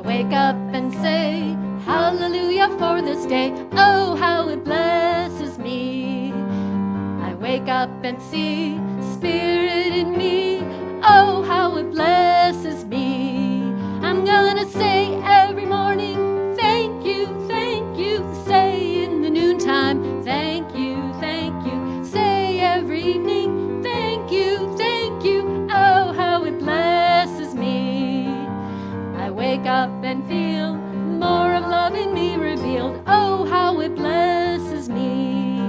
wake up and say, hallelujah for this day. Oh, how it blesses me. I wake up and see Spirit in me. Oh, how it blesses me. I'm gonna say every morning, thank you, thank you. Say in the noontime, thank you, thank you. Say every evening, thank you, thank you. Oh, how it blesses me. I wake up and feel more of love in me revealed. Oh, how it blesses me.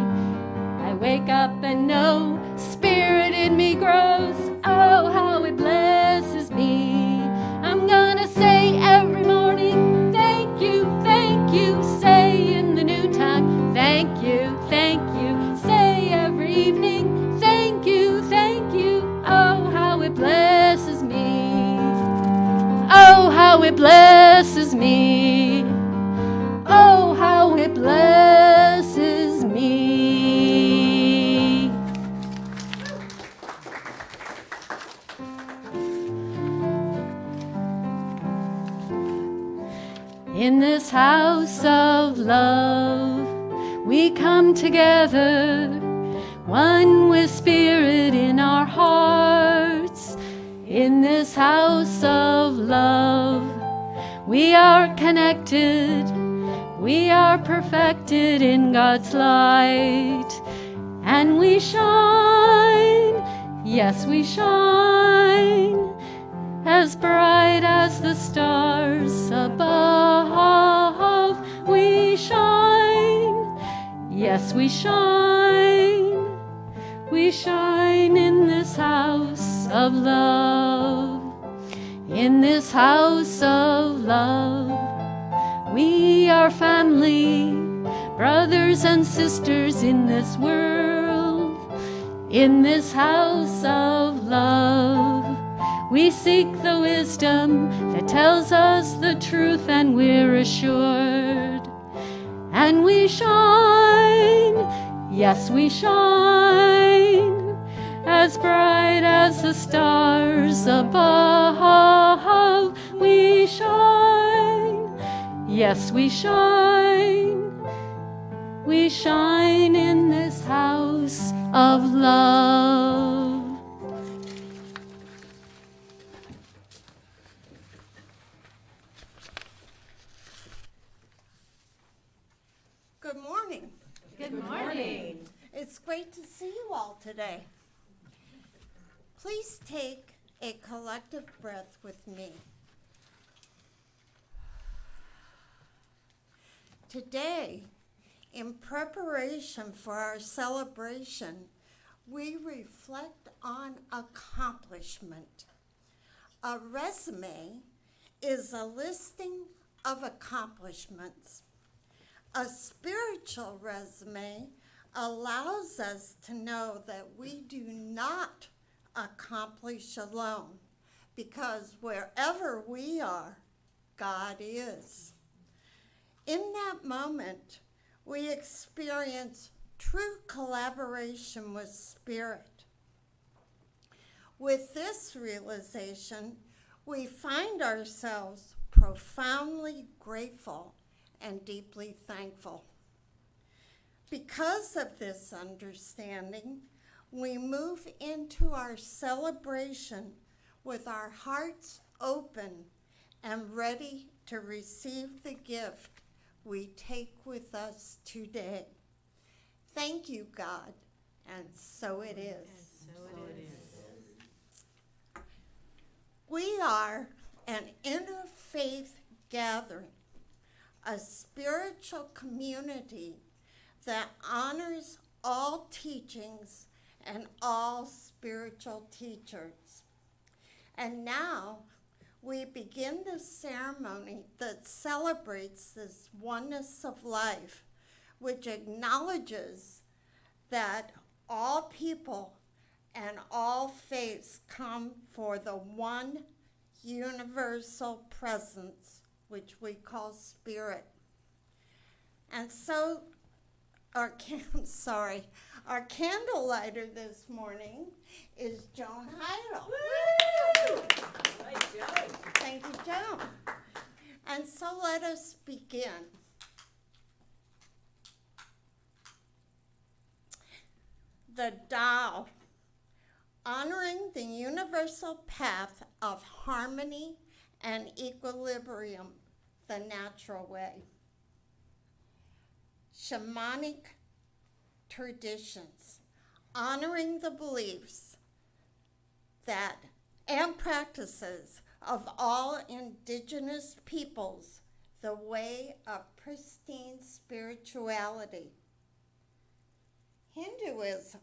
I wake up and know Spirit in me grows. Oh, how it blesses me. I'm gonna say every morning, thank you, thank you. Say in the noontime, thank you, thank you. Say every evening, thank you, thank you. Oh, how it blesses me. Oh, how it blesses me. Oh, how it blesses me. In this house of love, we come together, one with Spirit in our hearts. In this house of love, we are connected, we are perfected in God's light, and we shine, yes, we shine, as bright as the stars above. We shine, yes, we shine in this house of love. In this house of love, we are family, brothers and sisters in this world. In this house of love, we seek the wisdom that tells us the truth, and we're assured. And we shine, yes, we shine, as bright as the stars above. We shine, yes, we shine in this house of love. Good morning. Good morning. It's great to see you all today. Please take a collective breath with me. Today, in preparation for our celebration, we reflect on accomplishment. A resume is a listing of accomplishments. A spiritual resume allows us to know that we do not accomplish alone, because wherever we are, God is. In that moment, we experience true collaboration with Spirit. With this realization, we find ourselves profoundly grateful and deeply thankful. Because of this understanding, we move into our celebration with our hearts open and ready to receive the gift we take with us today. Thank you, God, and so it is. We are an interfaith gathering, a spiritual community that honors all teachings and all spiritual teachers. And now we begin the ceremony that celebrates this oneness of life, which acknowledges that all people and all faiths come for the one universal presence, which we call Spirit. And so our candle lighter this morning is Joan Heidel. Woo! Nice job. Thank you, Joan. begin. The Tao, honoring the universal path of harmony and equilibrium, the natural way. Shamanic traditions, honoring the beliefs that and practices of all indigenous peoples, the way of pristine spirituality. Hinduism,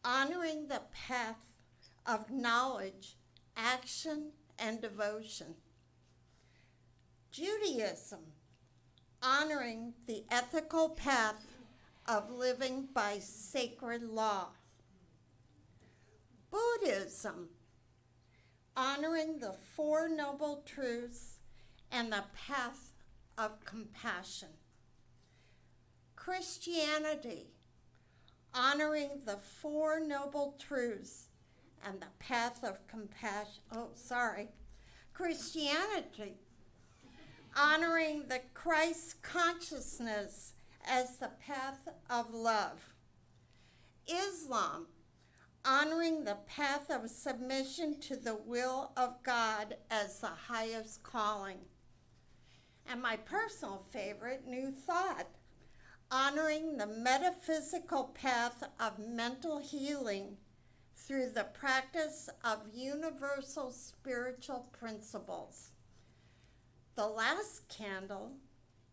honoring the path of knowledge, action, and devotion. Judaism, honoring the ethical path of living by sacred law. Buddhism, honoring the Four Noble Truths and the path of compassion. Christianity, honoring the Four Noble Truths and the path of compassion. Christianity, honoring the Christ consciousness as the path of love. Islam, honoring the path of submission to the will of God as the highest calling. And my personal favorite, New Thought, honoring the metaphysical path of mental healing through the practice of universal spiritual principles. The last candle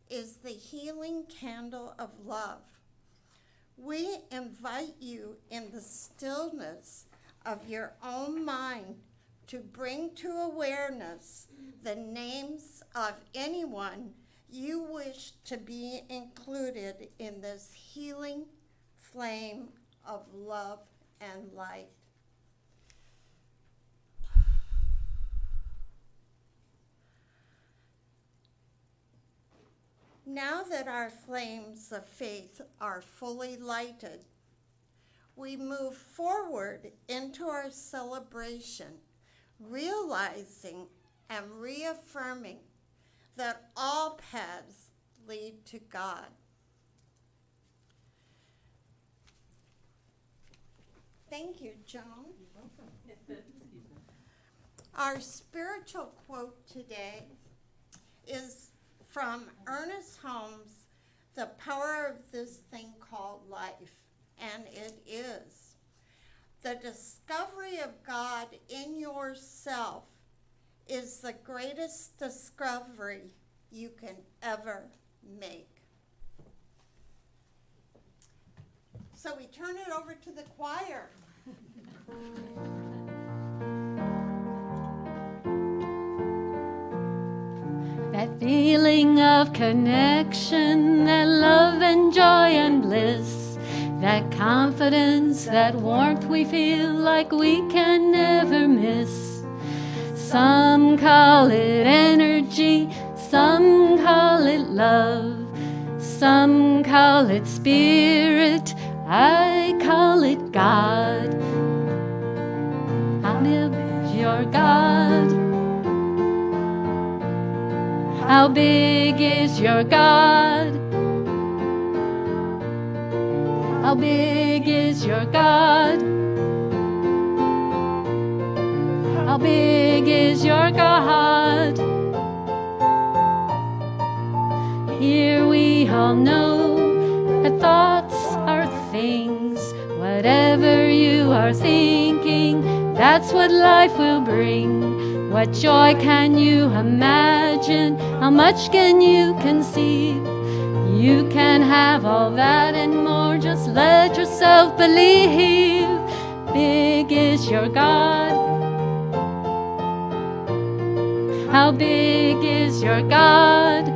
is the healing candle of love. We invite you in the stillness of your own mind to bring to awareness the names of anyone you wish to be included in this healing flame of love and light. Now that our flames of faith are fully lighted, we move forward into our celebration, realizing and reaffirming that all paths lead to God. Thank you, Joan. You're welcome. Our spiritual quote today is from Ernest Holmes, The Power of This Thing Called Life, and it is, the discovery of God in yourself is the greatest discovery you can ever make. So we turn it over to the choir. That feeling of connection, that love and joy and bliss, that confidence, that warmth we feel like we can never miss. Some call it energy, some call it love, some call it spirit, I call it God. How big is your God? How big is your God? How big is your God? How big is your God? Here we all know that thoughts are things. Whatever you are thinking, that's what life will bring. What joy can you imagine? How much can you conceive? You can have all that and more. Just let yourself believe. Big is your God. How big is your God?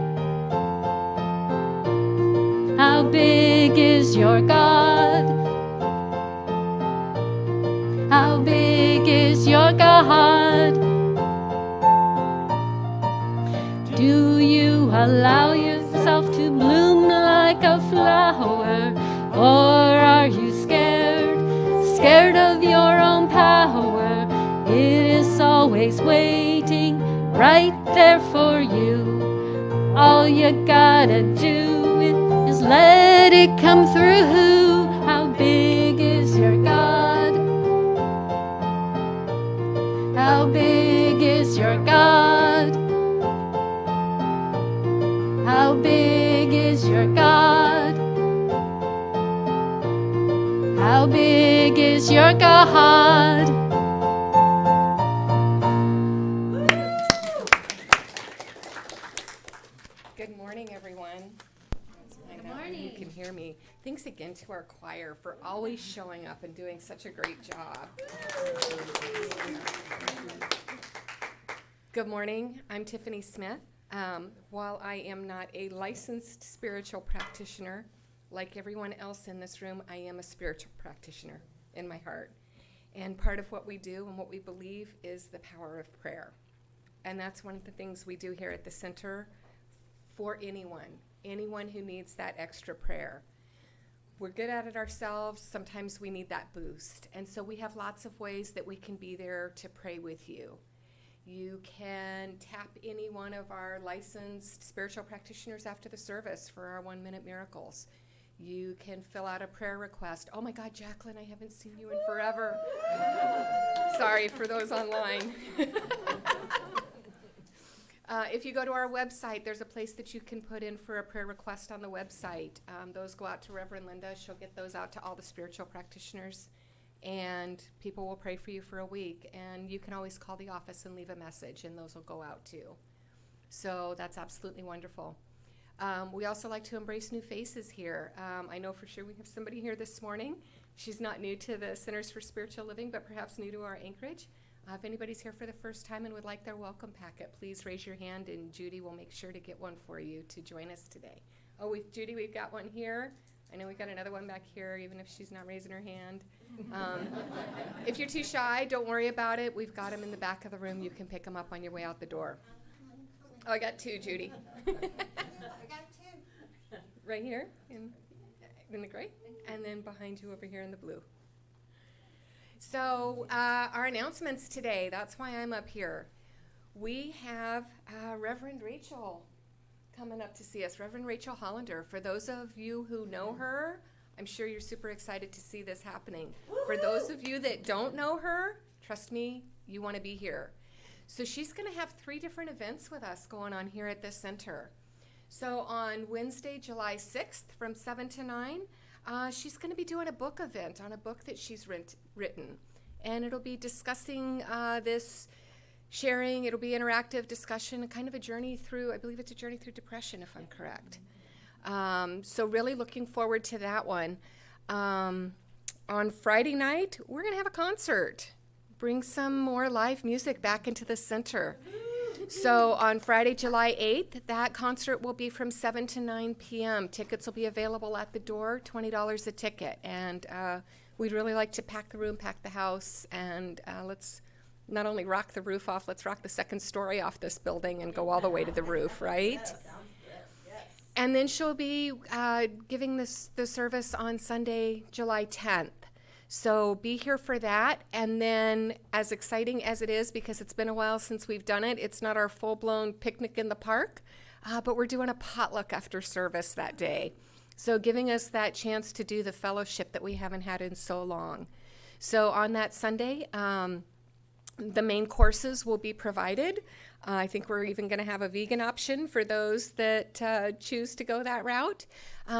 How big is your God? How big is your God? Do you allow yourself to bloom like a flower? Or are you scared? Scared of your own power? It is always waiting right there for you. All you gotta do is let it come through. How big is your God? How big is your God? How big is your God? How big is your God? Good morning, everyone. Good morning. You can hear me. Thanks again to our choir for always showing up and doing such a great job. Good morning. I'm Tiffany Smith. While I am not a licensed spiritual practitioner, like everyone else in this room, I am a spiritual practitioner in my heart. And part of what we do and what we believe is the power of prayer. And that's one of the things we do here at the center for anyone who needs that extra prayer. We're good at it ourselves. Sometimes we need that boost. And so we have lots of ways that we can be there to pray with you. You can tap any one of our licensed spiritual practitioners after the service for our 1-minute miracles. You can fill out a prayer request. Oh my God, Jacqueline, I haven't seen you in forever. Sorry for those online. If you go to our website, there's a place that you can put in for a prayer request on the website. Those go out to Reverend Linda. She'll get those out to all the spiritual practitioners, and people will pray for you for a week. And you can always call the office and leave a message, and those will go out too. So that's absolutely wonderful. We also like to embrace new faces here. I know for sure we have somebody here this morning. She's not new to the Centers for Spiritual Living, but perhaps new to our Anchorage. If anybody's here for the first time and would like their welcome packet, please raise your hand, and Judy will make sure to get one for you to join us today. Oh, Judy, we've got one here. I know we've got another one back here, even if she's not raising her hand. If you're too shy, don't worry about it. We've got them in the back of the room. You can pick them up on your way out the door. Oh, I got two, Judy. I got two. Right here in the gray, and then behind you over here in the blue. So our announcements today, that's why I'm up here. We have Reverend Rachel coming up to see us, Reverend Rachel Hollander. For those of you who know her, I'm sure you're super excited to see this happening. Woo-hoo! For those of you that don't know her, trust me, you want to be here. So she's going to have 3 different events with us going on here at the center. So on Wednesday, July 6th from 7 to 9, she's going to be doing a book event on a book that she's written. And it'll be discussing this, sharing, it'll be interactive discussion, kind of a journey through, I believe it's a journey through depression, if I'm correct. So really looking forward to that one. On Friday night, we're going to have a concert. Bring some more live music back into the center. So on Friday, July 8th, that concert will be from 7 to 9 p.m. Tickets will be available at the door, $20 a ticket. And we'd really like to pack the room, pack the house, and let's not only rock the roof off, let's rock the second story off this building and go all the way to the roof, right? Yes, sounds good. Yes. And then she'll be giving the service on Sunday, July 10th. So be here for that. And then, as exciting as it is, because it's been a while since we've done it, it's not our full-blown picnic in the park, but we're doing a potluck after service that day. So giving us that chance to do the fellowship that we haven't had in so long. So on that Sunday, the main courses will be provided. I think we're even going to have a vegan option for those that choose to go that route.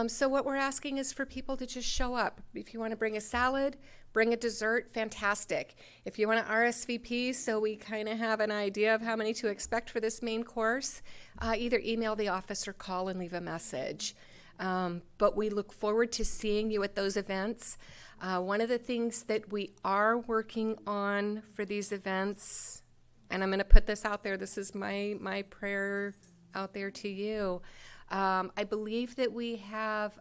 So what we're asking is for people to just show up. If you want to bring a salad, bring a dessert, fantastic. If you want to RSVP so we kind of have an idea of how many to expect for this main course, either email the office or call and leave a message. But we look forward to seeing you at those events. One of the things that we are working on for these events, and I'm going to put this out there, this is my prayer out there to you. I believe that we have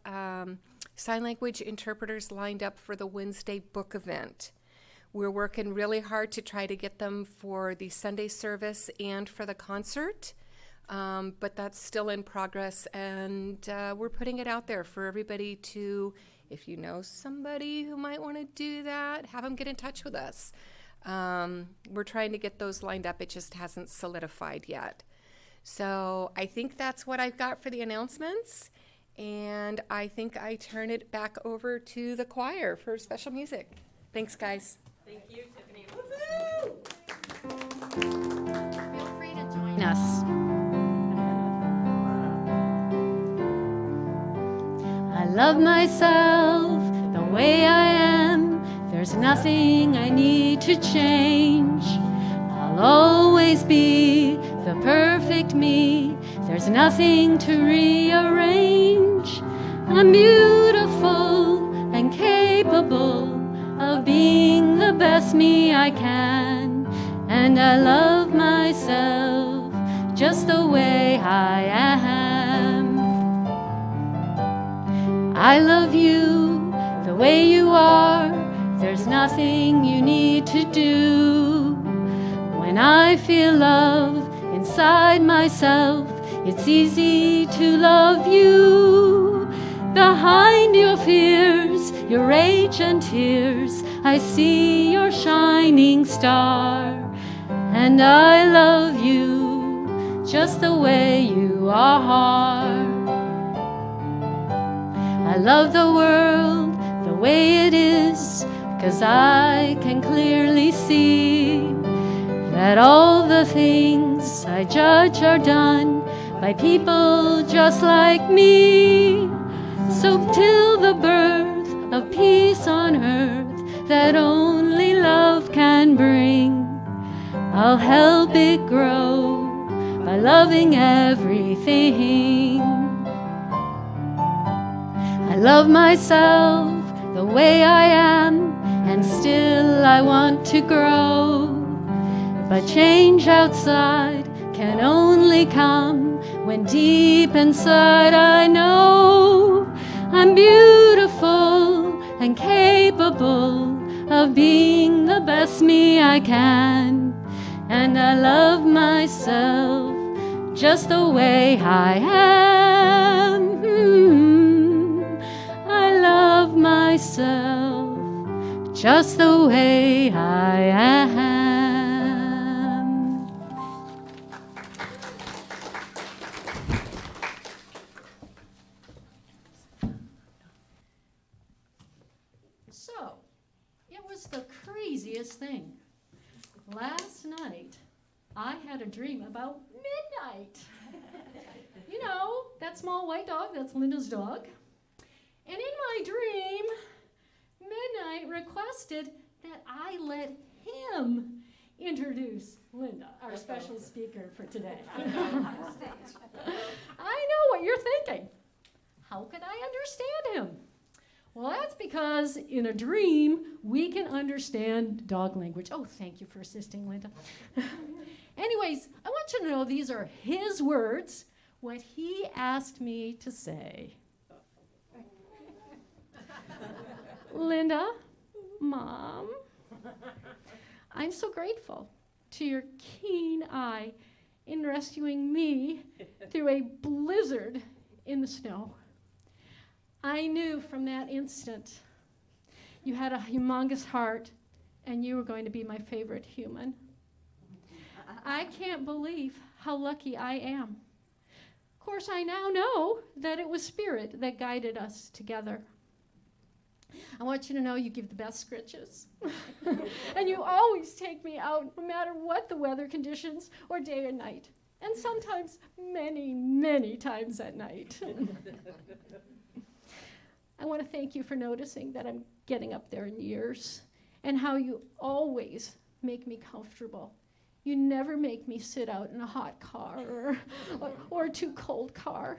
sign language interpreters lined up for the Wednesday book event. We're working really hard to try to get them for the Sunday service and for the concert, but that's still in progress, and we're putting it out there for everybody to, if you know somebody who might want to do that, have them get in touch with us. We're trying to get those lined up. It just hasn't solidified yet. So I think that's what I've got for the announcements. And I think I turn it back over to the choir for special music. Thanks, guys. Thank you, Tiffany. Feel free to join us. I love myself the way I am. There's nothing I need to change. I'll always be the perfect me. There's nothing to rearrange. I'm beautiful and capable of being the best me I can. And I love myself just the way I am. I love you the way you are. There's nothing you need to do. When I feel love inside myself, it's easy to love you. Behind your fears, your rage and tears, I see your shining star. And I love you just the way you are. I love the world the way it is, 'cause I can clearly see that all the things I judge are done by people just like me. So till the birth of peace on earth that only love can bring, I'll help it grow by loving everything. I love myself the way I am, and still I want to grow. But change outside can only come when deep inside I know I'm beautiful and capable of being the best me I can. And I love myself just the way I am. I love myself just the way I am. So, it was the craziest thing. Last night, I had a dream about midnight. You know, that small white dog, that's Linda's dog. And in my dream, Midnight requested that I let him introduce Linda, our special speaker for today. I know what you're thinking. How could I understand him? Well, that's because in a dream, we can understand dog language. Oh, thank you for assisting, Linda. Anyways, I want you to know these are his words, what he asked me to say. Linda, Mom, I'm so grateful to your keen eye in rescuing me through a blizzard in the snow. I knew from that instant you had a humongous heart and you were going to be my favorite human. I can't believe how lucky I am. Of course, I now know that it was Spirit that guided us together. I want you to know you give the best scritches. And you always take me out no matter what the weather conditions or day or night. And sometimes many, many times at night. I want to thank you for noticing that I'm getting up there in years and how you always make me comfortable. You never make me sit out in a hot car or a too cold car.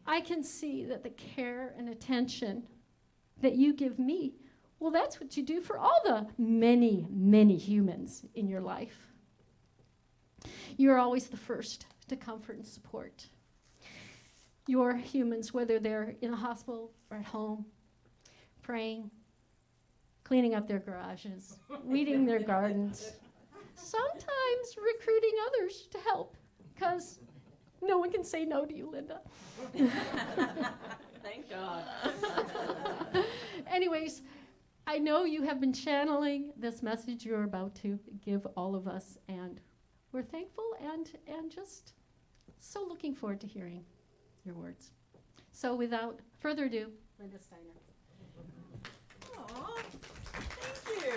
I can see that the care and attention that you give me, well, that's what you do for all the many, many humans in your life. You're always the first to comfort and support your humans, whether they're in the hospital or at home, praying, cleaning up their garages, weeding their gardens, sometimes recruiting others to help, because no one can say no to you, Linda. Thank God. Anyways, I know you have been channeling this message you're about to give all of us, and we're thankful and just so looking forward to hearing your words. So without further ado, Linda Steiner. Aw, thank you.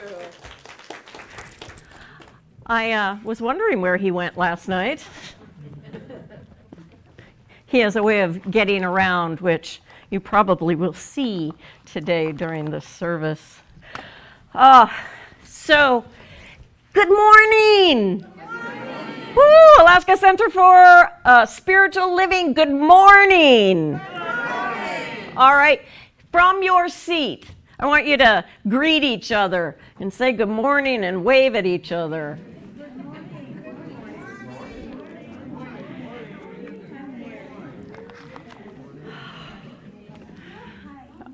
I was wondering where he went last night. He has a way of getting around, which you probably will see today during the service. So, good morning. Woo, Alaska Center for Spiritual Living, good morning. All right, from your seat, I want you to greet each other and say good morning and wave at each other.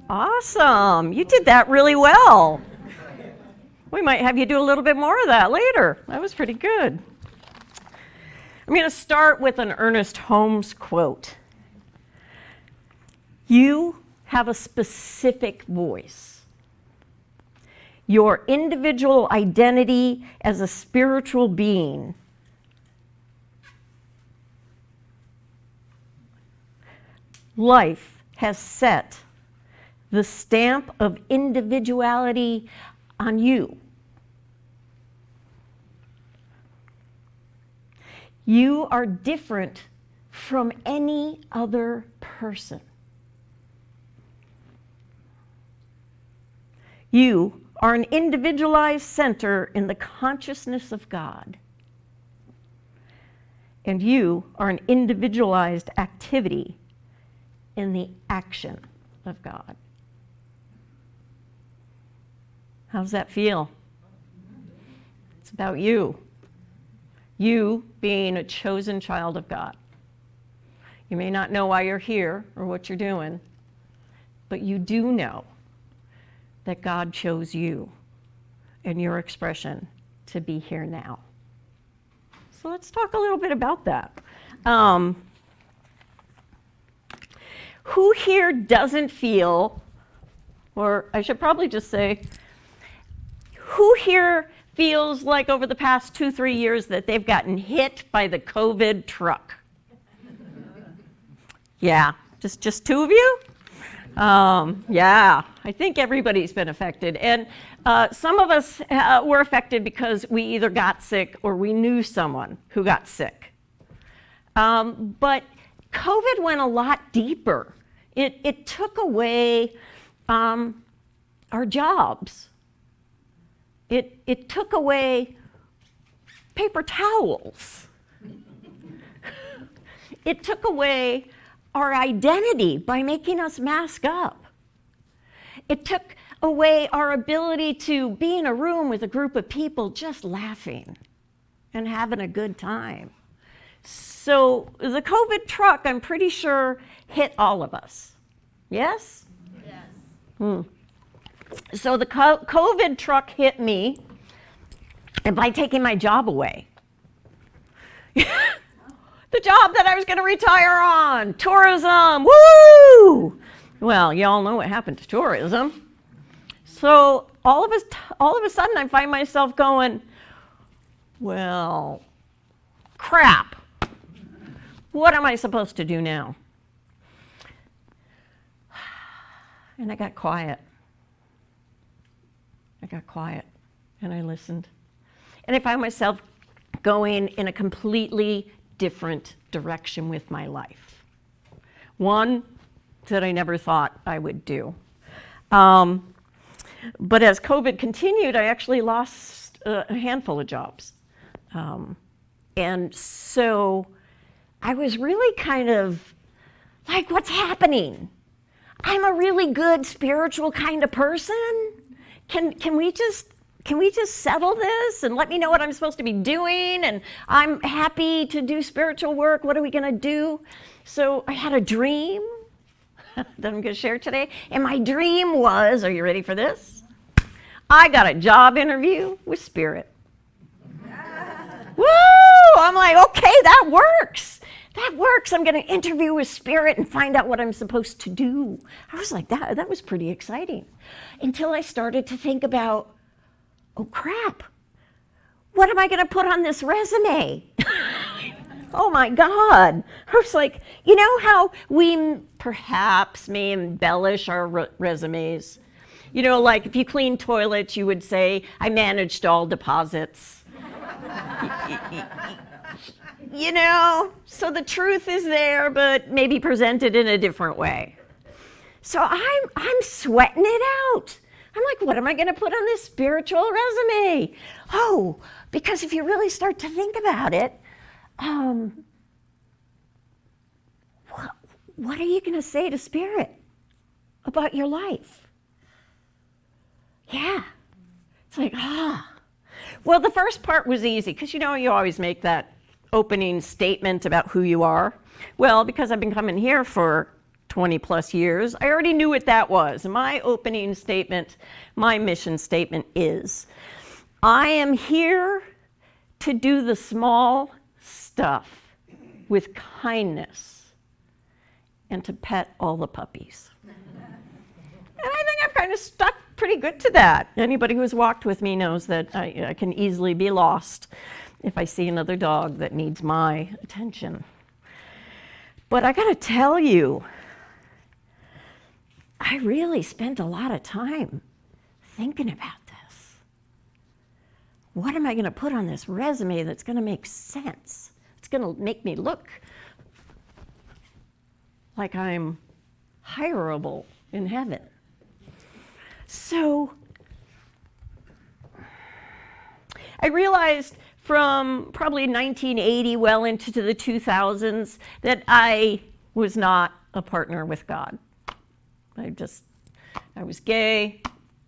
Awesome, you did that really well. We might have you do a little bit more of that later. That was pretty good. I'm going to start with an Ernest Holmes quote. You have a specific voice. Your individual identity as a spiritual being. Life has set the stamp of individuality on you. You are different from any other person. You are an individualized center in the consciousness of God. And you are an individualized activity in the action of God. How's that feel? It's about you. You being a chosen child of God. You may not know why you're here or what you're doing, but you do know that God chose you and your expression to be here now. So let's talk a little bit about that. Who here doesn't feel, or I should probably just say, who here feels like over the past 2-3 years that they've gotten hit by the COVID truck? Yeah, just two of you? Yeah, I think everybody's been affected. And some of us were affected because we either got sick or we knew someone who got sick. But COVID went a lot deeper. It took away our jobs. It took away paper towels. It took away our identity by making us mask up. It took away our ability to be in a room with a group of people just laughing and having a good time. So the COVID truck, I'm pretty sure, hit all of us. Yes? Yes. So the COVID truck hit me by taking my job away. The job that I was going to retire on, tourism, woo! Well, y'all know what happened to tourism. So all of a sudden I find myself going, well, crap. What am I supposed to do now? And I got quiet. And I listened. And I found myself going in a completely different direction with my life. One that I never thought I would do. But as COVID continued, I actually lost a handful of jobs. And so I was really kind of like, what's happening? I'm a really good spiritual kind of person. Can we just settle this and let me know what I'm supposed to be doing? And I'm happy to do spiritual work. What are we going to do? So I had a dream that I'm going to share today. And my dream was, are you ready for this? I got a job interview with Spirit. Woo! I'm like, okay, that works. That works. I'm going to interview with Spirit and find out what I'm supposed to do. I was like, that was pretty exciting. Until I started to think about, oh crap, what am I going to put on this resume? Oh my God. I was like, you know how we perhaps may embellish our resumes? You know, like if you clean toilets, you would say, I managed all deposits. You know, so the truth is there, but maybe presented in a different way. So I'm sweating it out. I'm like, what am I going to put on this spiritual resume? Oh, because if you really start to think about it, what are you going to say to Spirit about your life? Yeah. It's like, Well, the first part was easy because, you know, you always make that opening statement about who you are. Well, because I've been coming here for 20 plus years, I already knew what that was. My opening statement, my mission statement is, I am here to do the small stuff with kindness and to pet all the puppies. And I think I've kind of stuck pretty good to that. Anybody who's walked with me knows that I can easily be lost if I see another dog that needs my attention. But I gotta tell you, I really spent a lot of time thinking about this. What am I gonna put on this resume that's gonna make sense? It's gonna make me look like I'm hireable in heaven. So I realized from probably 1980 well into the 2000s that I was not a partner with God. I was gay.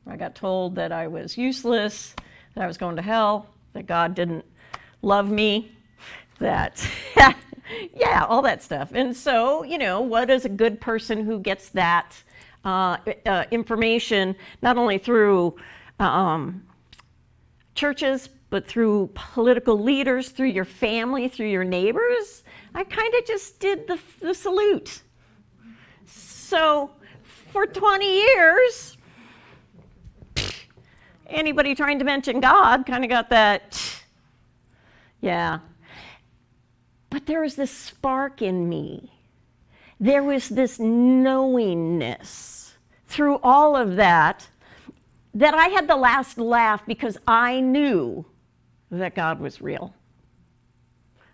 I got told that I was useless, that I was going to hell, that God didn't love me, that, yeah, all that stuff. And so, you know, what is a good person who gets that information, not only through churches, but through political leaders, through your family, through your neighbors? I kind of just did the salute. So for 20 years, anybody trying to mention God kind of got that, yeah. But there was this spark in me. There was this knowingness through all of that I had the last laugh because I knew that God was real.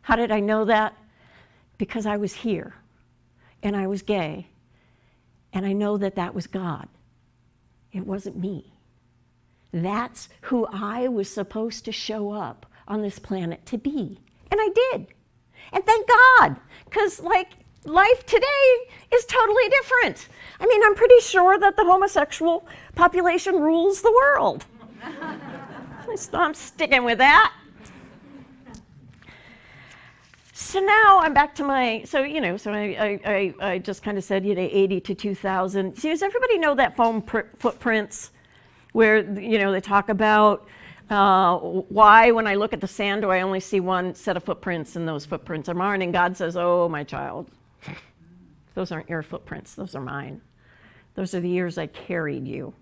How did I know that? Because I was here and I was gay and I know that that was God. It wasn't me. That's who I was supposed to show up on this planet to be. And I did. And thank God, because like life today is totally different. I mean, I'm pretty sure that the homosexual population rules the world. I'm sticking with that. So now I'm back to my, so I just kind of said, 80 to 2000. See, does everybody know that foam footprints where, they talk about why when I look at the sand do I only see one set of footprints and those footprints are mine? And God says, oh, my child, those aren't your footprints, those are mine. Those are the years I carried you.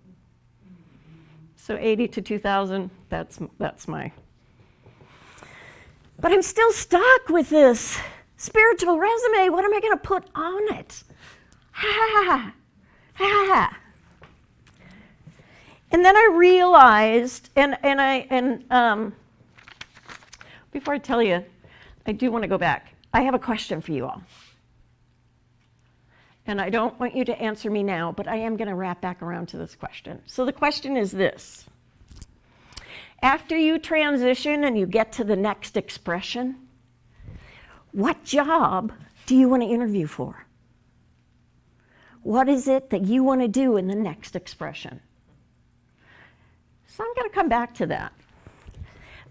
So 80 to 2000, that's my. But I'm still stuck with this spiritual resume. What am I going to put on it? And then I realized, and before I tell you, I do want to go back. I have a question for you all. And I don't want you to answer me now, but I am going to wrap back around to this question. So the question is this. After you transition and you get to the next expression, what job do you want to interview for? What is it that you want to do in the next expression? So I'm going to come back to that.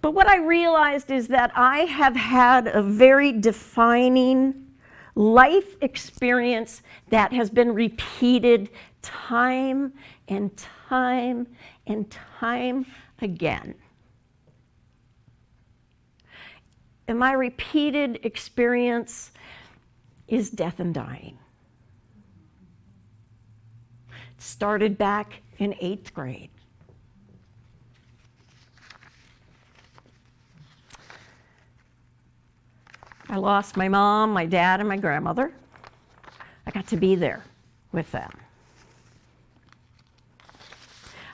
But what I realized is that I have had a very defining life experience that has been repeated time and time and time again. And my repeated experience is death and dying. It started back in 8th grade. I lost my mom, my dad, and my grandmother. I got to be there with them.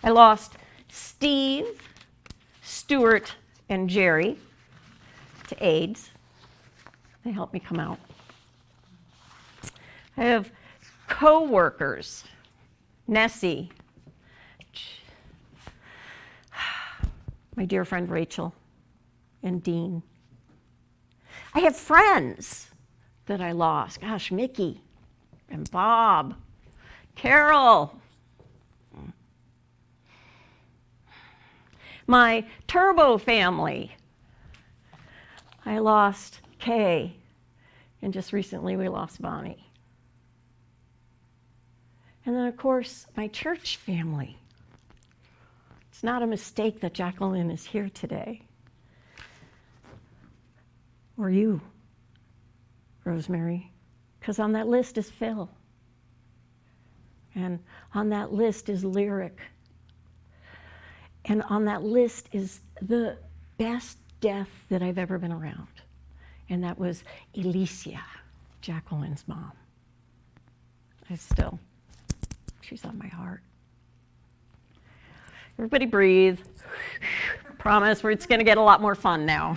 I lost Steve, Stuart, and Jerry to AIDS. They helped me come out. I have co-workers, Nessie, my dear friend Rachel, and Dean. I have friends that I lost. Gosh, Mickey and Bob, Carol. My Turbo family. I lost Kay, and just recently we lost Bonnie. And then, of course, my church family. It's not a mistake that Jacqueline is here today. Or you, Rosemary, because on that list is Phil. And on that list is Lyric. And on that list is the best death that I've ever been around. And that was Alicia, Jacqueline's mom. She's on my heart. Everybody breathe. Promise, it's going to get a lot more fun now.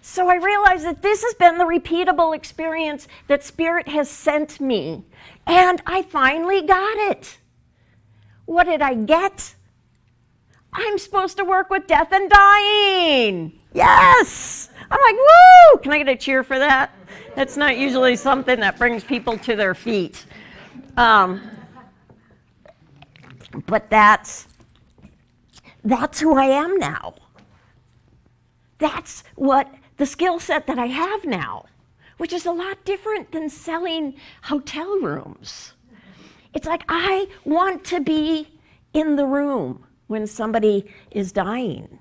So I realized that this has been the repeatable experience that Spirit has sent me. And I finally got it. What did I get? I'm supposed to work with death and dying. Yes! I'm like, woo! Can I get a cheer for that? That's not usually something that brings people to their feet. But that's who I am now. That's what the skill set that I have now, which is a lot different than selling hotel rooms. It's like I want to be in the room when somebody is dying.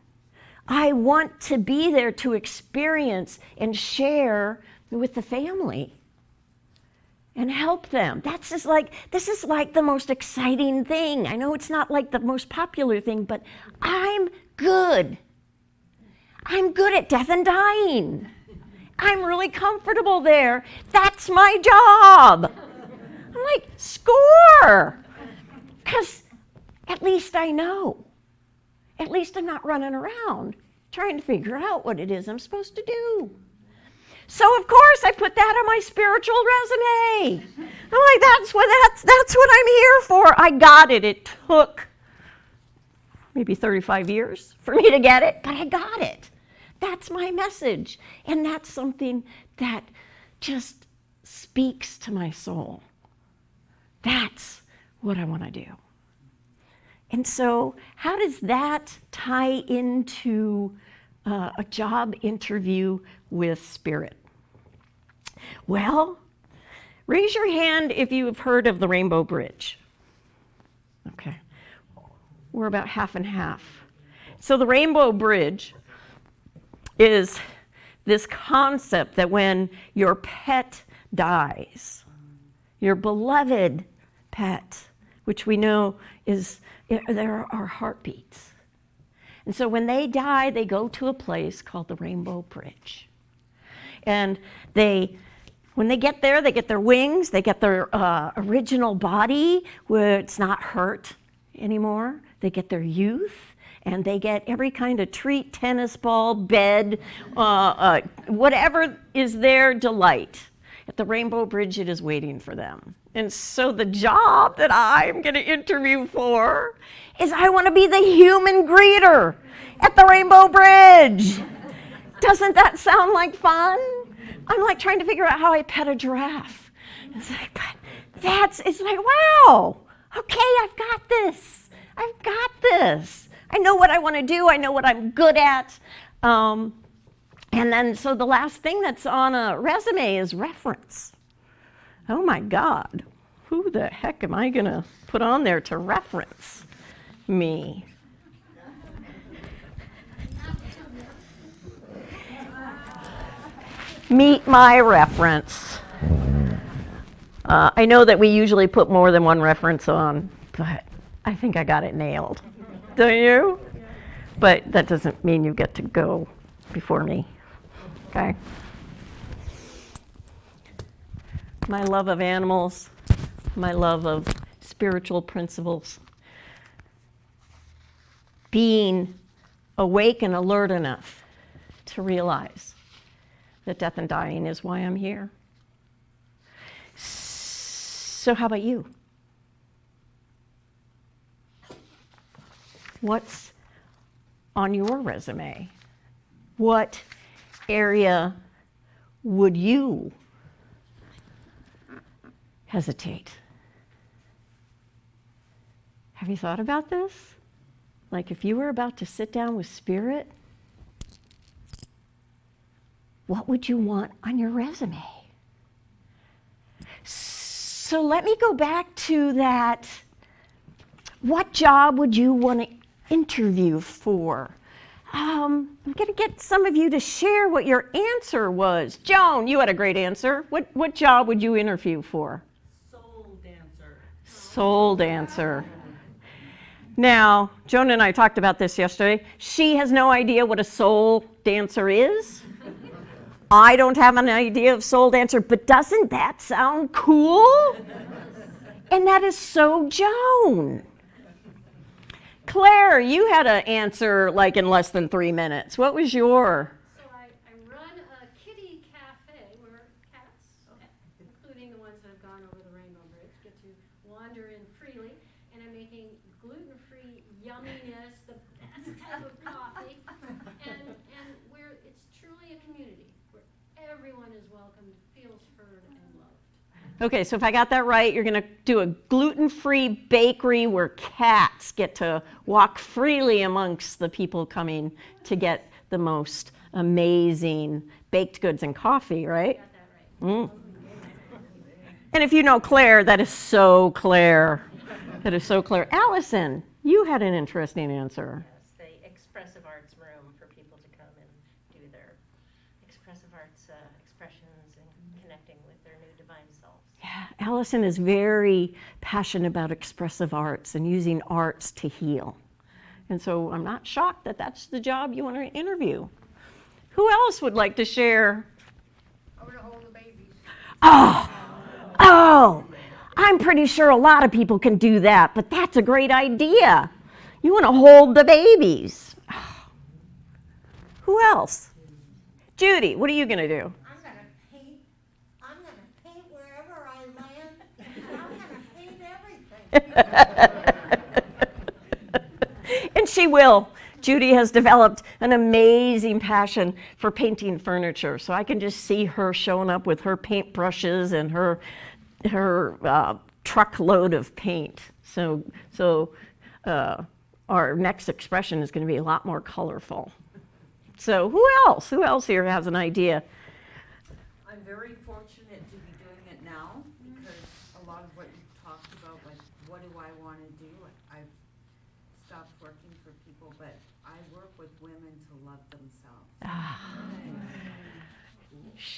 I want to be there to experience and share with the family and help them. This is like the most exciting thing. I know it's not like the most popular thing, but I'm good. I'm good at death and dying. I'm really comfortable there. That's my job. I'm like, score! Because at least I know. At least I'm not running around trying to figure out what it is I'm supposed to do. So of course I put that on my spiritual resume. I'm like, that's what I'm here for. I got it. It took maybe 35 years for me to get it, but I got it. That's my message. And that's something that just speaks to my soul. That's what I want to do. And so how does that tie into a job interview with Spirit? Well, raise your hand if you have heard of the Rainbow Bridge. Okay. We're about half and half. So the Rainbow Bridge is this concept that when your pet dies, your beloved pet, which we know is, there are heartbeats. And so when they die, they go to a place called the Rainbow Bridge. And when they get there, they get their wings, they get their original body where it's not hurt anymore. They get their youth, and they get every kind of treat, tennis ball, bed, whatever is their delight. At the Rainbow Bridge, it is waiting for them. And so the job that I'm going to interview for is I want to be the human greeter at the Rainbow Bridge. Doesn't that sound like fun? I'm like trying to figure out how I pet a giraffe. It's like, but it's like, wow, okay, I've got this. I've got this. I know what I want to do. I know what I'm good at. And then, so the last thing that's on a resume is reference. Oh my God, who the heck am I gonna put on there to reference me? Meet my reference. I know that we usually put more than one reference on, but I think I got it nailed. Don't you? But that doesn't mean you get to go before me. Okay. My love of animals, my love of spiritual principles, being awake and alert enough to realize that death and dying is why I'm here. So how about you? What's on your resume? What area would you hesitate? Have you thought about this? Like if you were about to sit down with Spirit, what would you want on your resume? So let me go back to that. What job would you want to interview for? I'm going to get some of you to share what your answer was. Joan, you had a great answer. What job would you interview for? Soul dancer. Soul dancer. Now, Joan and I talked about this yesterday. She has no idea what a soul dancer is. I don't have an idea of soul dancer, but doesn't that sound cool? And that is so Joan. Claire, you had an answer like in less than 3 minutes. What was your? So I run a kitty cafe where cats, including the ones that have gone over the Rainbow Bridge, get to wander in freely. And I'm making gluten-free yumminess, the best type of coffee. And where it's truly a community where everyone is welcomed, feels heard and loved. Okay, so if I got that right, you're going to do a gluten-free bakery where cats get to walk freely amongst the people coming to get the most amazing baked goods and coffee, right? Got that right. Mm. And if you know Claire, that is so Claire. That is so Claire. Allison, you had an interesting answer. Yes, the expressive arts room for people to come and do their expressive arts expressions and connecting with their new divine selves. Yeah, Allison is very passionate about expressive arts and using arts to heal. And so I'm not shocked that that's the job you want to interview. Who else would like to share? I want to hold the babies. Oh, I'm pretty sure a lot of people can do that, but that's a great idea. You want to hold the babies. Who else? Judy, what are you going to do? I'm gonna paint wherever I land, and I'm gonna paint everything. And she will. Judy has developed an amazing passion for painting furniture. So I can just see her showing up with her paintbrushes and her truckload of paint. So our next expression is going to be a lot more colorful. So who else? Who else here has an idea? I'm very fortunate to be doing it now because a lot of what you've talked about, like what do I want to do? I've stopped working for people, but I work with women to love themselves.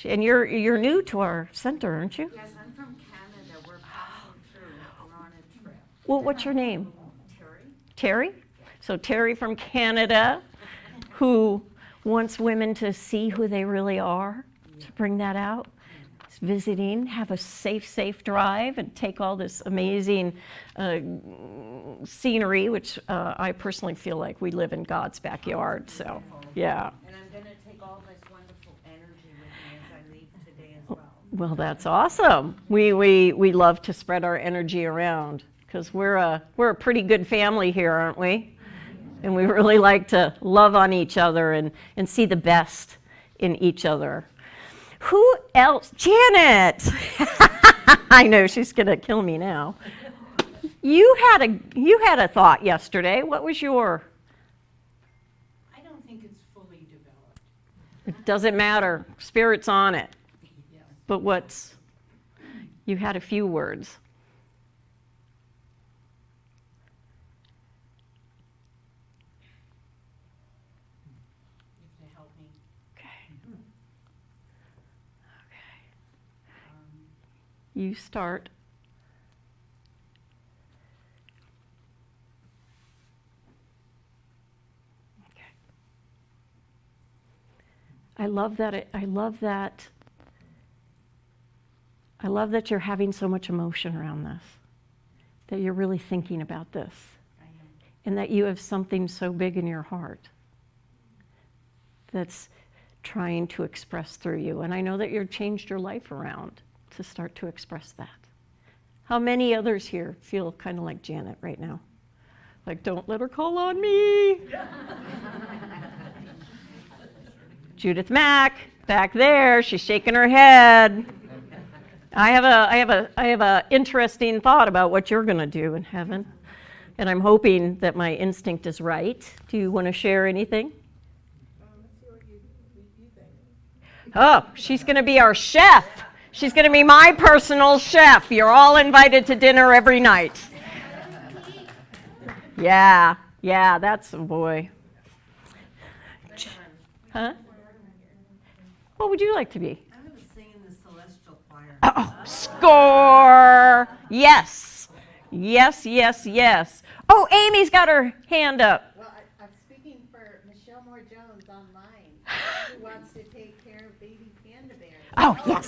And you're new to our center, aren't you? Yes, I'm from Canada. We're passing through. We're on a trip. Well, what's your name? Terry? Terry? So Terry from Canada, who wants women to see who they really are, to bring that out. Is visiting, have a safe drive, and take all this amazing scenery, which I personally feel like we live in God's backyard. So, yeah. And I'm going to take all this wonderful energy with me as I leave today as well. Well, that's awesome. We love to spread our energy around because we're a pretty good family here, aren't we? And we really like to love on each other and see the best in each other. Who else? Janet! I know she's going to kill me now. You had a thought yesterday. What was your? I don't think it's fully developed. It doesn't matter. Spirit's on it. Yes. But you had a few words. To help me. Okay. You start. I love that. I love that you're having so much emotion around this, that you're really thinking about this, and that you have something so big in your heart that's trying to express through you. And I know that you've changed your life around to start to express that. How many others here feel kind of like Janet right now? Like, don't let her call on me. Judith Mack, back there, she's shaking her head. I have a interesting thought about what you're going to do in heaven, and I'm hoping that my instinct is right. Do you want to share anything? Let's see what you think. Oh, she's going to be our chef. She's going to be my personal chef. You're all invited to dinner every night. Yeah, that's a boy. Huh? What would you like to be? I'm going to sing in the celestial choir. Oh, score! Yes. Oh, Amy's got her hand up. Well, I'm speaking for Michelle Moore-Jones online, who wants to take care of baby panda bears. Oh, yes.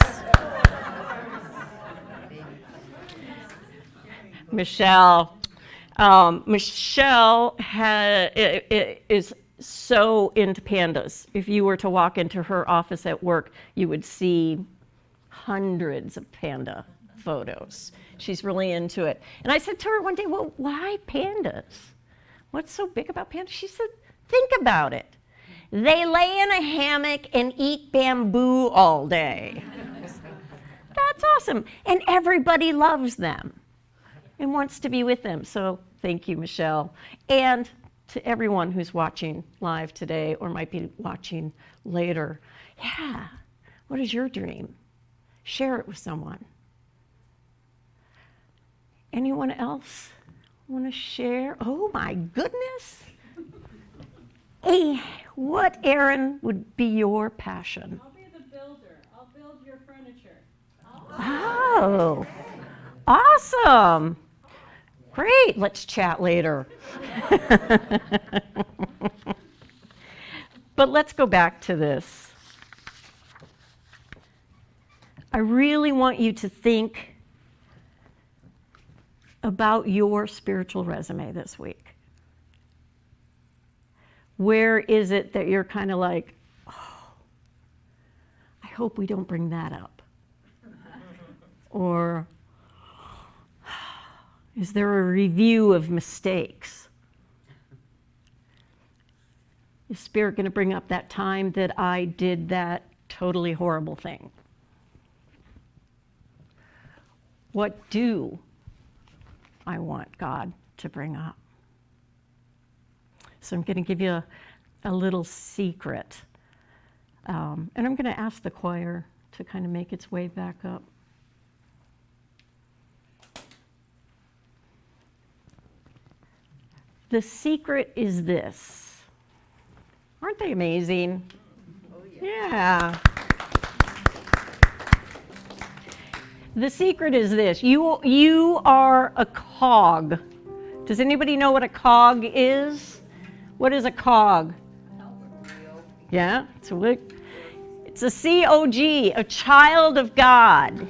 Michelle. Michelle is so into pandas. If you were to walk into her office at work, you would see hundreds of panda photos. She's really into it. And I said to her one day, well, why pandas? What's so big about pandas? She said, think about it. They lay in a hammock and eat bamboo all day. That's awesome. And everybody loves them and wants to be with them. So thank you, Michelle. And to everyone who's watching live today or might be watching later, yeah, what is your dream? Share it with someone. Anyone else want to share? Oh my goodness. Hey, what, Aaron, would be your passion? I'll be the builder. I'll build your furniture. Oh, awesome. Great, let's chat later. But let's go back to this. I really want you to think about your spiritual resume this week. Where is it that you're kind of like, oh, I hope we don't bring that up? Or is there a review of mistakes? Is Spirit going to bring up that time that I did that totally horrible thing? What do I want God to bring up? So I'm going to give you a little secret. And I'm going to ask the choir to kind of make its way back up. The secret is this. Aren't they amazing? Oh, yeah. The secret is this. You are a cog. Does anybody know what a cog is? What is a cog? Yeah, it's a C-O-G, a child of God.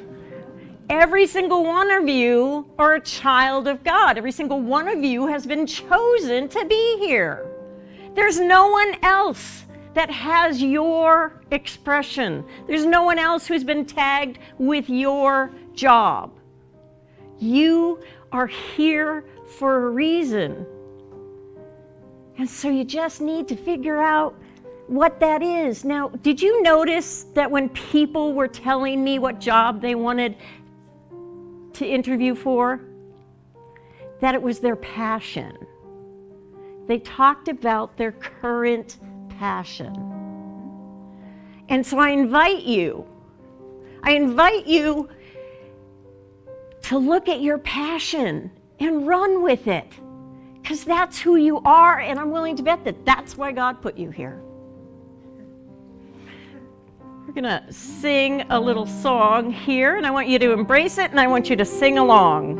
Every single one of you are a child of God. Every single one of you has been chosen to be here. There's no one else that has your expression. There's no one else who's been tagged with your job. You are here for a reason. And so you just need to figure out what that is. Now, did you notice that when people were telling me what job they wanted to interview for, that it was their passion? They talked about their current passion. And so I invite you to look at your passion and run with it, because that's who you are, and I'm willing to bet that that's why God put you here. We're gonna sing a little song here, and I want you to embrace it, and I want you to sing along.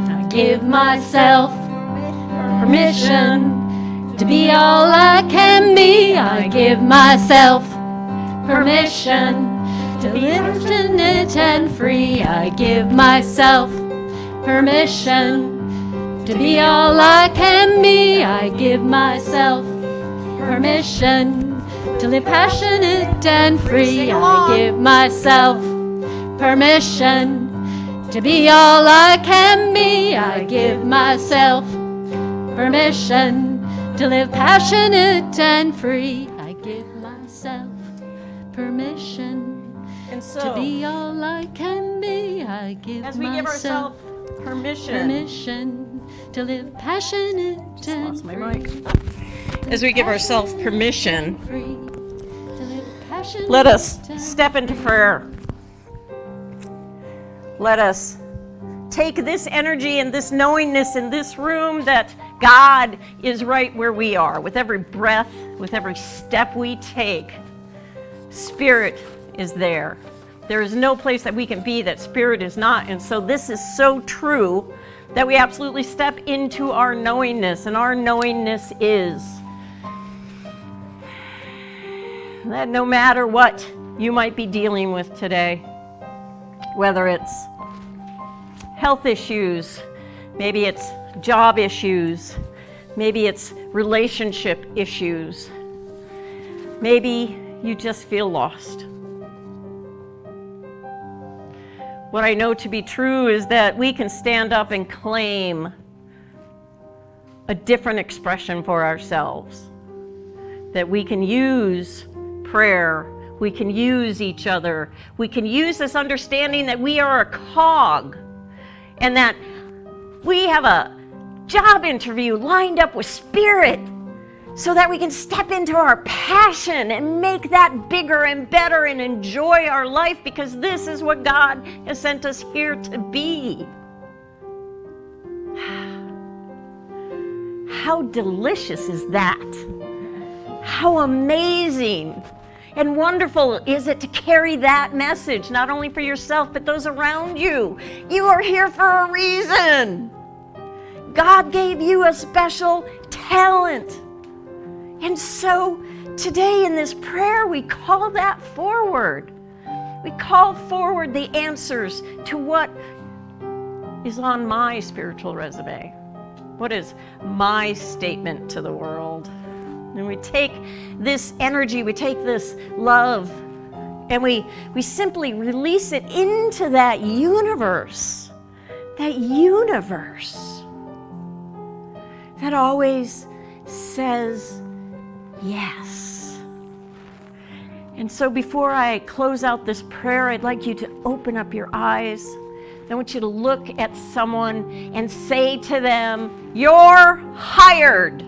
I give myself permission to be all I can be. I give myself permission to live passionate and free. I give myself permission to be all I can be. I give myself permission to live passionate and free. I give myself permission to be all I can be. I give myself permission to live passionate and free. I give myself permission And to so, be all I can be. I give as we give myself ourselves permission, permission to live passionate and lost my free. mic. As we give ourselves permission, Free to live passionate let us and step into prayer. Let us take this energy and this knowingness in this room that God is right where we are. With every breath, with every step we take, Spirit is there. There is no place that we can be that Spirit is not. And so this is so true that we absolutely step into our knowingness. And our knowingness is that no matter what you might be dealing with today, whether it's health issues, maybe it's job issues, maybe it's relationship issues, maybe you just feel lost. What I know to be true is that we can stand up and claim a different expression for ourselves, that we can use prayer, we can use each other, we can use this understanding that we are a cog and that we have a job interview lined up with Spirit so that we can step into our passion and make that bigger and better and enjoy our life, because this is what God has sent us here to be. How delicious is that? How amazing and wonderful is it to carry that message, not only for yourself, but those around you. You are here for a reason. God gave you a special talent. And so today in this prayer, we call that forward. We call forward the answers to what is on my spiritual resume. What is my statement to the world? And we take this energy, we take this love, and we simply release it into that universe that always says yes. And so before I close out this prayer, I'd like you to open up your eyes. I want you to look at someone and say to them, "You're hired.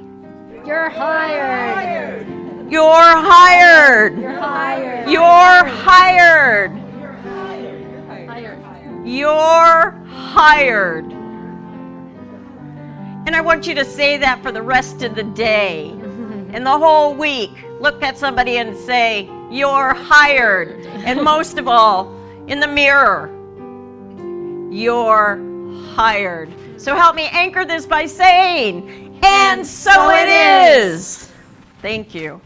You're hired. You're hired. You're hired. You're hired. Hired. You're hired." And I want you to say that for the rest of the day and the whole week. Look at somebody and say, "You're hired." And most of all, in the mirror, "You're hired." So help me anchor this by saying, "And so it is." Thank you.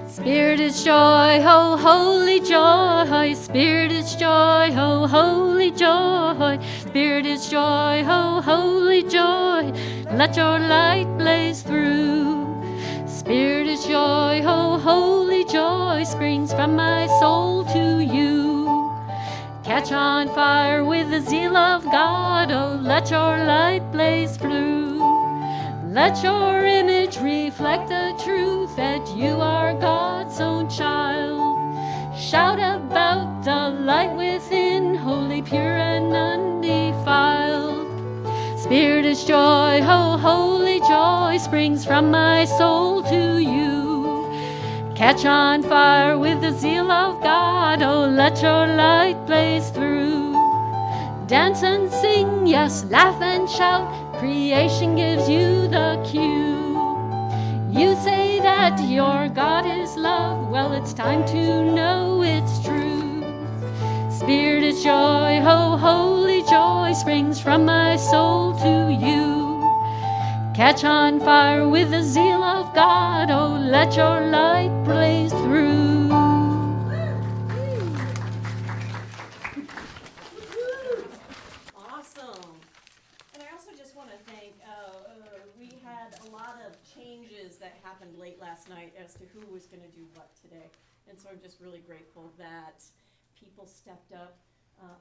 Spirit is joy, oh holy joy. Spirit is joy, oh holy joy. Spirit is joy, oh holy joy. Let your light blaze through. Spirit is joy, oh holy joy, springs from my soul to you. Catch on fire with the zeal of God, oh let your light blaze through. Let your image reflect the truth that you are God's own child. Shout about the light within, holy, pure, and undefiled. Spirit is joy, oh holy joy, springs from my soul to you. Catch on fire with the zeal of God, oh let your light blaze through. Dance and sing, yes, laugh and shout, creation gives you the cue. You say that your God is love. Well, it's time to know it's true. Spirit is joy, oh, holy joy springs from my soul to you. Catch on fire with the zeal of God, oh, let your light blaze through. Awesome. And I also just want to thank, we had a lot of changes that happened late last night as to who was going to do what today. And so I'm just really grateful that people stepped up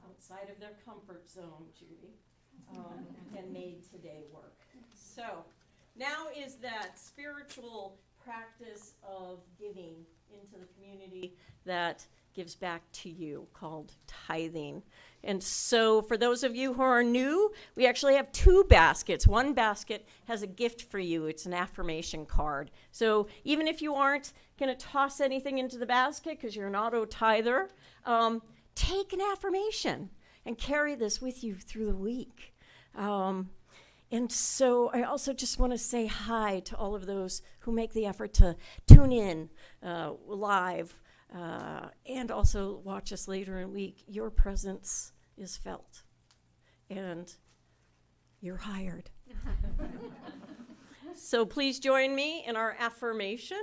outside of their comfort zone, Judy, and made today work. So now is that spiritual practice of giving into the community that gives back to you, called tithing. And so for those of you who are new, we actually have 2 baskets. One basket has a gift for you. It's an affirmation card. So even if you aren't going to toss anything into the basket because you're an auto tither, take an affirmation and carry this with you through the week. And so I also just want to say hi to all of those who make the effort to tune in live and also watch us later in the week. Your presence is felt, and you're hired. So please join me in our affirmation.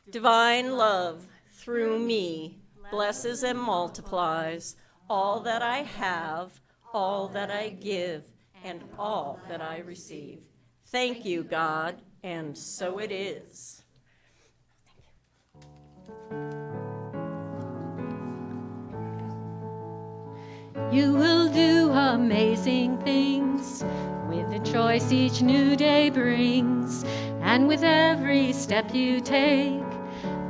Divine love through me blesses and multiplies all that I have, all that I give, and all that I receive. Thank you, God, and so it is. You will do amazing things with the choice each new day brings, and with every step you take,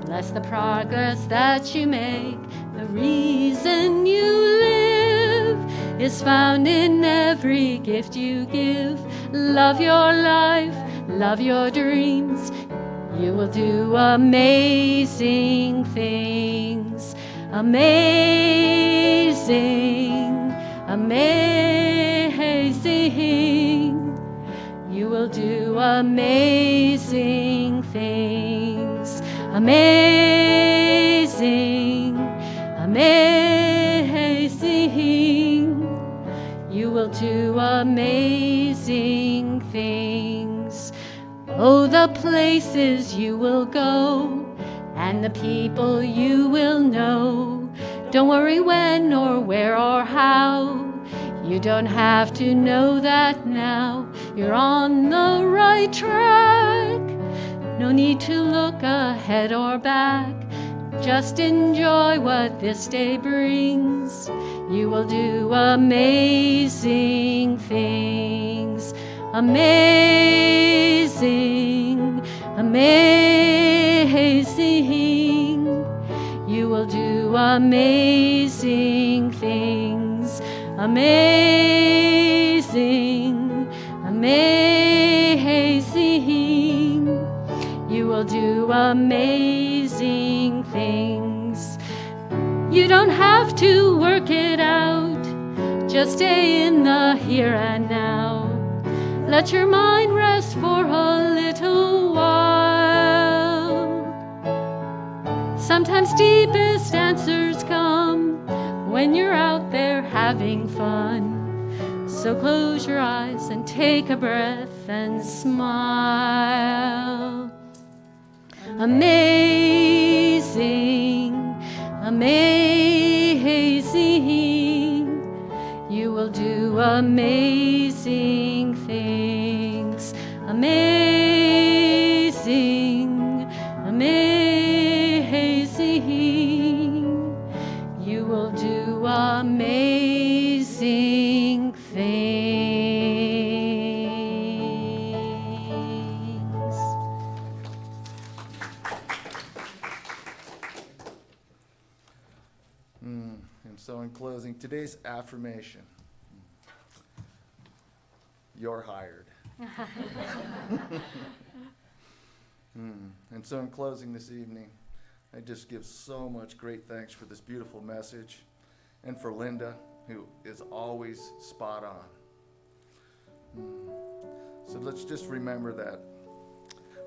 bless the progress that you make. The reason you live is found in every gift you give. Love your life, love your dreams. You will do amazing things. Amazing, amazing. You will do amazing things. Amazing, amazing. You will do amazing things. Oh, the places you will go and the people you will know. Don't worry when or where or how. You don't have to know that now. You're on the right track. No need to look ahead or back. Just enjoy what this day brings. You will do amazing things. Amazing, amazing. You will do amazing things. Amazing, amazing. You will do amazing things. You don't have to work it out. Just stay in the here and now. Let your mind rest for a little while. Sometimes deepest answers come when you're out there having fun. So close your eyes and take a breath and smile. Amazing, amazing. You will do amazing things. Amazing, amazing. You will do amazing things. And so in closing, today's affirmation. You're hired. And so in closing this evening, I just give so much great thanks for this beautiful message, and for Linda, who is always spot on. So let's just remember that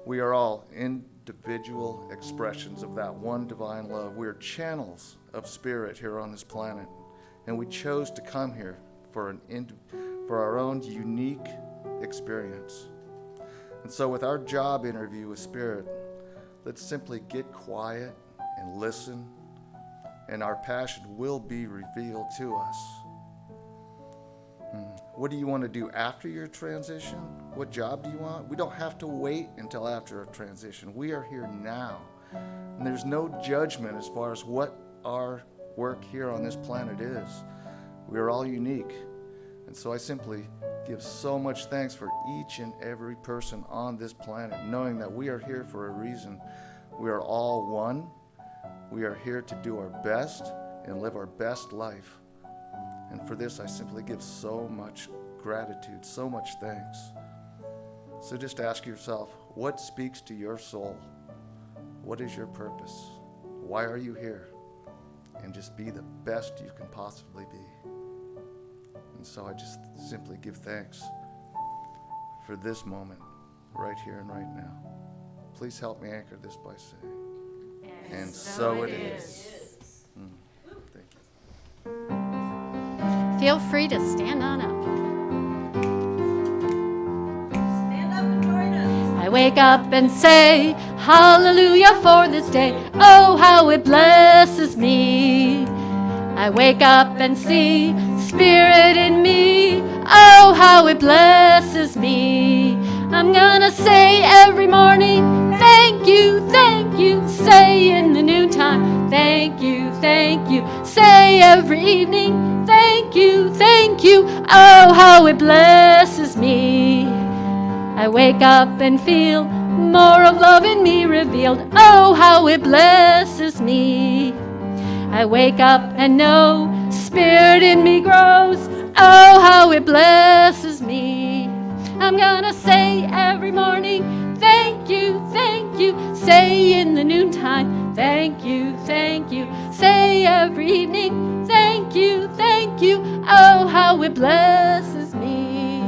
We are all individual expressions of that one divine love. We are channels of spirit here on this planet, and we chose to come here for our own unique experience. And so with our job interview with Spirit, let's simply get quiet and listen, and our passion will be revealed to us. What do you want to do after your transition? What job do you want? We don't have to wait until after a transition. We are here now. And there's no judgment as far as what our work here on this planet is. We are all unique. And so I simply give so much thanks for each and every person on this planet, knowing that we are here for a reason. We are all one. We are here to do our best and live our best life. And for this, I simply give so much gratitude, so much thanks. So just ask yourself, what speaks to your soul? What is your purpose? Why are you here? And just be the best you can possibly be. And so I just simply give thanks for this moment, right here and right now. Please help me anchor this by saying, and so it is. Thank you. Feel free to stand on up. Stand up and join us. I wake up and say, hallelujah for this day. Oh, how it blesses me. I wake up and see Spirit in me. Oh, how it blesses me. I'm gonna say every morning, thank you, thank you. Say in the noontime, thank you, thank you. Say every evening, thank you, thank you. Oh, how it blesses me. I wake up and feel more of love in me revealed. Oh, how it blesses me. I wake up and know Spirit in me grows. Oh, how it blesses me. I'm gonna say every morning, thank you, thank you. Say in the noontime, thank you, thank you. Say every evening, thank you, thank you. Oh, how it blesses me.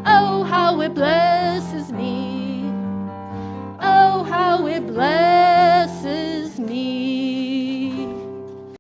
Oh, how it blesses me.